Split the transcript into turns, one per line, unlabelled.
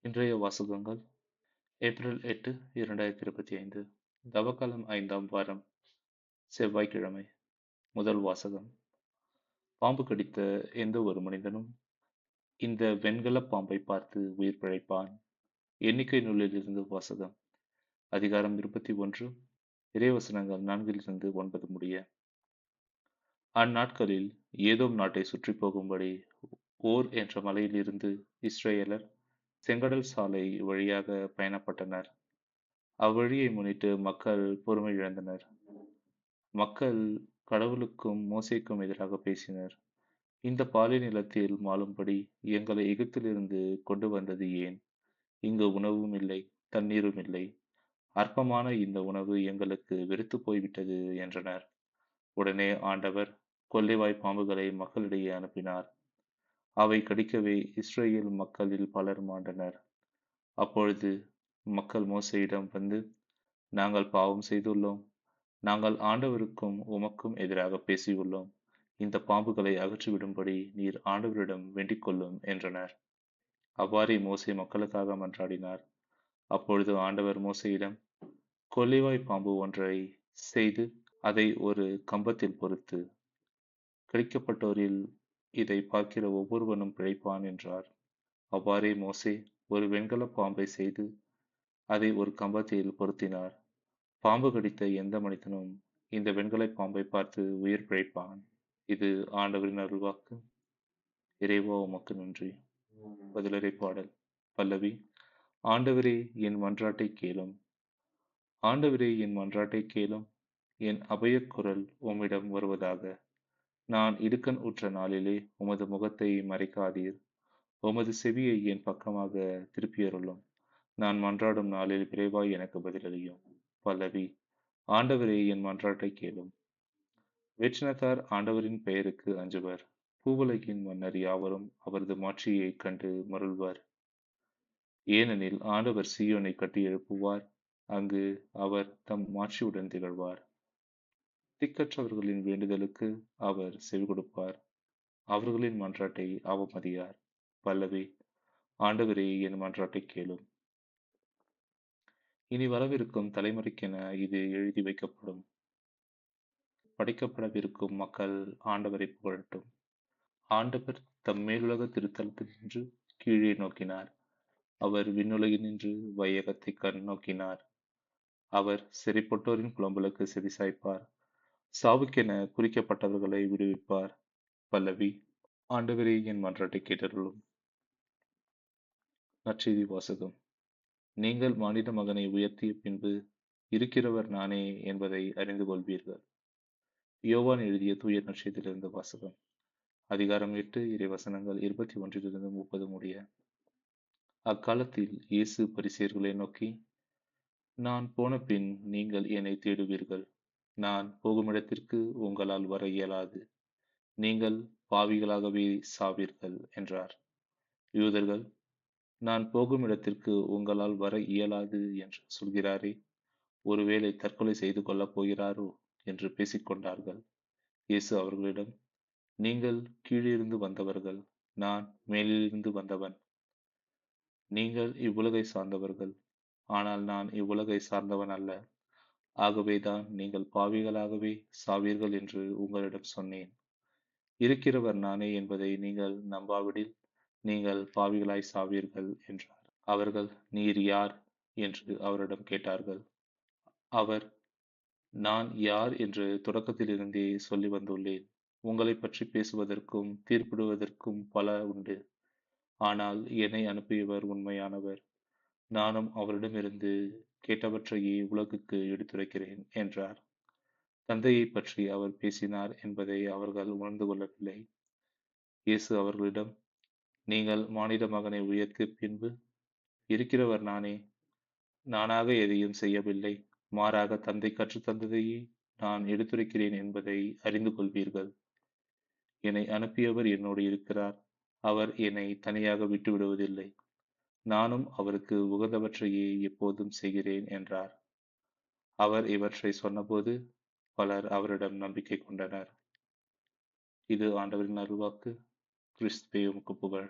இன்றைய வாசகங்கள் ஏப்ரல் 8, 2025. தவக்காலம் 5ஆம் வாரம், செவ்வாய்க்கிழமை. முதல் வாசகம். பாம்பு கடித்த எந்த ஒரு மனிதனும் இந்த வெண்கலப் பாம்பை பார்த்து உயிர் பிழைப்பான். எண்ணிக்கை நூலிலிருந்து வாசகம். அதிகாரம் 21, இறைவசனங்கள் 4-9 முடிய. அந்நாட்களில் ஏதோம் நாட்டை சுற்றிப் போகும்படி ஓர் என்ற மலையிலிருந்து இஸ்ரேலர் செங்கடல் சாலை வழியாக பயணப்பட்டனர். அவ்வழியை முன்னிட்டு மக்கள் பொறுமை இழந்தனர். மக்கள் கடவுளுக்கும் மோசேக்கும் எதிராக பேசினர். இந்த பாலை நிலத்தில் மாளும்படி எங்களை எகிப்திலிருந்து கொண்டு வந்தது ஏன்? இங்கு உணவும் இல்லை, தண்ணீரும் இல்லை. அற்பமான இந்த உணவு எங்களுக்கு வெறுத்துப் போய்விட்டது என்றனர். உடனே ஆண்டவர் கொள்ளைவாய் பாம்புகளை மக்களிடையே அனுப்பினார். அவை கடிக்கவே இஸ்ரேல் மக்களில் பலர் மாண்டனர். அப்பொழுது மக்கள் மோசேயிடம் வந்து, நாங்கள் பாவம் செய்துள்ளோம். நாங்கள் ஆண்டவருக்கும் உமக்கும் எதிராக பேசியுள்ளோம். இந்த பாம்புகளை அகற்றிவிடும்படி நீர் ஆண்டவரிடம் வேண்டிக் கொள்ளும் என்றனர். அவ்வாறே மோசே மக்களுக்காக மன்றாடினார். அப்பொழுது ஆண்டவர் மோசேயிடம், கொள்ளைவாய் பாம்பு ஒன்றை செய்து அதை ஒரு கம்பத்தில் பொறுத்து, கடிக்கப்பட்டோரில் இதை பார்க்கிற ஒவ்வொருவனும் பிழைப்பான் என்றார். அவ்வாறே மோசே ஒரு வெண்கலப் பாம்பை செய்து அதை ஒரு கம்பத்தில் பொருத்தினார். பாம்பு கடித்த எந்த மனிதனும் இந்த வெண்கலப் பாம்பை பார்த்து உயிர் பிழைப்பான். இது ஆண்டவரின் அருள்வாக்கு. இறைவா உமக்கு நன்றி. பதிலுரை பாடல். பல்லவி. ஆண்டவரே என் மன்றாட்டை கேளும். ஆண்டவரே என் மன்றாட்டை கேளும். என் அபயக் குரல் உம்மிடம் வருவதாக. நான் இடுக்கண் உற்ற நாளிலே உமது முகத்தை மறைக்காதீர். உமது செவியை என் பக்கமாக திருப்பியருளும். நான் மன்றாடும் நாளில் விரைவாய் எனக்கு பதிலளியும். பல்லவி. ஆண்டவரே என் மன்றாட்டை கேளும். வேற்றினத்தார் ஆண்டவரின் பெயருக்கு அஞ்சுவர். பூவுலகின் மன்னர் யாவரும் அவரது மாட்சியைக் கண்டு மருள்வர். ஏனெனில் ஆண்டவர் சீயோனை கட்டி எழுப்புவார். அங்கு அவர் தம் மாட்சியுடன் திகழ்வார். திக்கற்றவர்களின் வேண்டுதலுக்கு அவர் செவிகொடுப்பார். அவர்களின் மன்றாட்டை அவமதியார். பல்லவி. ஆண்டவரே என் மன்றாட்டை கேளும். இனி வரவிருக்கும் தலைமுறைக்கென இது எழுதி வைக்கப்படும். படைக்கப்படவிருக்கும் மக்கள் ஆண்டவரை புகழட்டும். ஆண்டவர் தம் மேலுலக திருத்தலத்தினின்று கீழே நோக்கினார். அவர் விண்ணுலகினின்று வையகத்தை கண் நோக்கினார். அவர் சிறைப்பட்டோரின் புலம்பலுக்கு செவிசாய்ப்பார். சாவுக்கென குறிக்கப்பட்டவர்களை விடுவிப்பார். பல்லவி. ஆண்டவரே என் மன்றாட்டை கேட்டருளும். நற்செய்தி வாசகம். நீங்கள் மானிட மகனை உயர்த்திய பின்பு இருக்கிறவர் நானே என்பதை அறிந்து கொள்வீர்கள். யோவான் எழுதிய தூய நற்செய்தியிலிருந்து வாசகம். அதிகாரம் 8, இறைவசனங்கள் 21-30 முடிய. அக்காலத்தில் இயேசு பரிசேயர்களை நோக்கி, நான் போன பின் நீங்கள் என்னை தேடுவீர்கள். நான் போகுமிடத்திற்கு உங்களால் வர இயலாது. நீங்கள் பாவிகளாகவே சாவீர்கள் என்றார். யூதர்கள், நான் போகும் இடத்திற்கு உங்களால் வர இயலாது என்று சொல்கிறாரே, ஒருவேளை தற்கொலை செய்து கொள்ளப் போகிறாரோ என்று பேசிக்கொண்டார்கள். இயேசு அவர்களிடம், நீங்கள் கீழிருந்து வந்தவர்கள், நான் மேலிருந்து வந்தவன். நீங்கள் இவ்வுலகை சார்ந்தவர்கள், ஆனால் நான் இவ்வுலகை சார்ந்தவன் அல்ல. ஆகவேதான் நீங்கள் பாவிகளாகவே சாவீர்கள் என்று உங்களிடம் சொன்னேன். இருக்கிறவர் நானே என்பதை நீங்கள் நம்பாவிடில் நீங்கள் பாவிகளாய் சாவீர்கள் என்றார். அவர்கள், நீர் யார் என்று அவரிடம் கேட்டார்கள். அவர், நான் யார் என்று தொடக்கத்திலிருந்தே சொல்லி வந்துள்ளேன். உங்களைப் பற்றி பேசுவதற்கும் தீர்ப்பிடுவதற்கும் பல உண்டு. ஆனால் என்னை அனுப்பியவர் உண்மையானவர். நானும் அவரிடமிருந்து கேட்டவற்றையே உலகுக்கு எடுத்துரைக்கிறேன் என்றார். தந்தையைப் பற்றி அவர் பேசினார் என்பதை அவர்கள் உணர்ந்து கொள்ளவில்லை. இயேசு அவர்களிடம், நீங்கள் மானிட மகனை உயர்த்திய பின்பு இருக்கிறவர் நானே. நானாக எதையும் செய்யவில்லை. மாறாக தந்தை கற்றுத்தந்ததையே நான் எடுத்துரைக்கிறேன் என்பதை அறிந்து கொள்வீர்கள். என்னை அனுப்பியவர் என்னோடு இருக்கிறார். அவர் என்னை தனியாக விட்டுவிடுவதில்லை. நானும் அவருக்கு உகந்தவற்றையே எப்போதும் செய்கிறேன் என்றார். அவர் இவற்றை சொன்னபோது பலர் அவரிடம் நம்பிக்கை கொண்டனர். இது ஆண்டவரின் அருள்வாக்கு. கிறிஸ்துவே உமக்கு புகழ்.